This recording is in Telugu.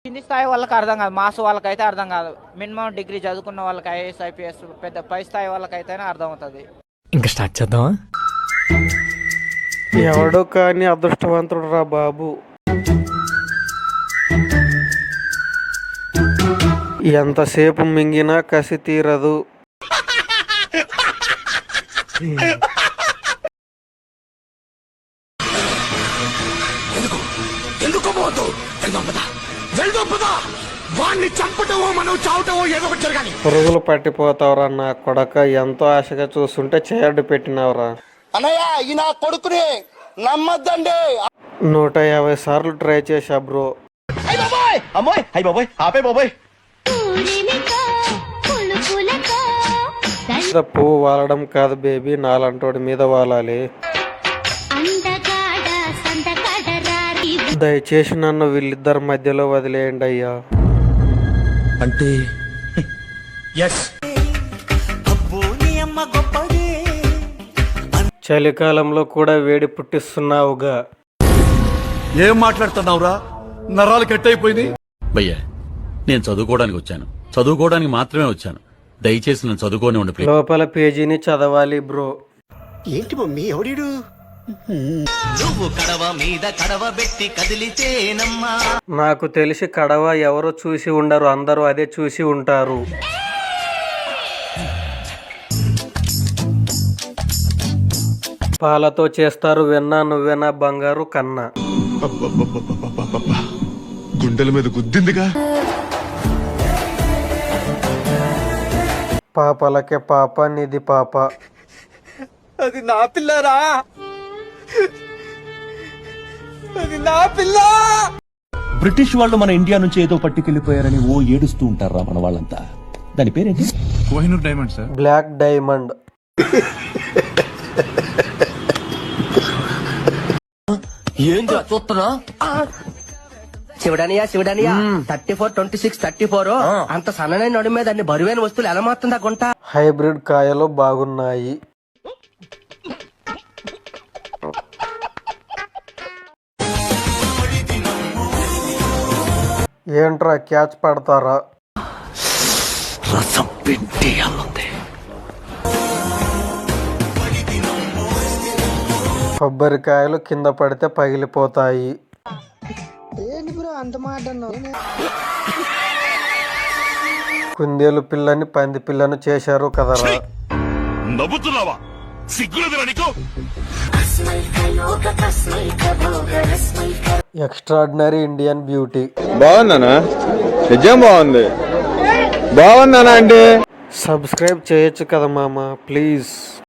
కింది స్థాయి వాళ్ళకి అర్థం కాదు, మాస్ వాళ్ళకైతే అర్థం కాదు. మినిమం డిగ్రీ చదువుకున్న వాళ్ళకి ఐఏఎస్ ఐపీఎస్ పెద్ద పై స్థాయి వాళ్ళకైతేనే అర్థం అవుతుంది. ఇంకా స్టార్ట్ చేద్దామా? ఎవడు కానీ అదృష్టవంతుడు రా బాబు. ఎంతసేపు మింగినా కసి తీరదు. పురుగులు పట్టిపోతావురా నా కొడక. ఎంతో ఆశగా చూస్తుంటే చేయడ్డు పెట్టినావురా. 150 సార్లు ట్రై చేశా బ్రో. పువ్వు వాలడం కాదు బేబీ, నాలంటోడి మీద వాలాలి. దయచేసి నన్ను వీళ్ళిద్దరి మధ్యలో వదిలేయండి అయ్యా. అంటే చలికాలంలో కూడా వేడి పుట్టిస్తున్నావుగా. ఏం మాట్లాడుతున్నావురా? నరాలు కట్ అయిపోయింది. భయ్యా, నేను చదువుకోవడానికి వచ్చాను, చదువుకోవడానికి మాత్రమే వచ్చాను. దయచేసి నన్ను చదువుకోని ఉండి. లోపల పేజీని చదవాలి బ్రో. ఏంటి మమ్మీ ఎవడీడు? నువ్వు కడవ మీద కడవ పెట్టి కదిలితేనమ్మా. నాకు తెలిసి కడవ ఎవరో చూసి ఉండరు, అందరూ అదే చూసి ఉంటారు. పాలతో చేస్తారు వెన్న, నువ్వెనా బంగారు కన్నా. గుండెల మీద గుద్దిందిగా. పాపలకే పాప నిధి పాప. అది నా పిల్లరా, అది నా పిల్ల. బ్రిటిష్ వాళ్ళు మన ఇండియా నుంచి ఏదో పట్టుకెళ్లిపోయారని ఓ ఏడుస్తూ ఉంటారా మన వాళ్ళంతా. దాని పేరేంటి? Kohinoor diamond sir. Black diamond. ఏం చూస్తున్నా? శివడానియా 34, 26, 34 అంత సన్ననైన నడు మీద అన్ని బరువైన వస్తువులు ఎలా మాత్రం గుంట. హైబ్రిడ్ కాయలు బాగున్నాయి. ఏంట్రా క్యాచ్ పడతారా? రసం పిండి అల్లుంది. కొబ్బరికాయలు కింద పడితే పగిలిపోతాయి. కుందేలు పిల్లని పంది పిల్లను చేశారు కదరా. నవ్వుతున్నావా? సిగ్గులేదురా నీకు? Extraordinary Indian beauty. బాగుందనా? నిజం బాగుంది. బాగుందనా అంటే సబ్స్క్రైబ్ చేయొచ్చు కదా మామ ప్లీజ్.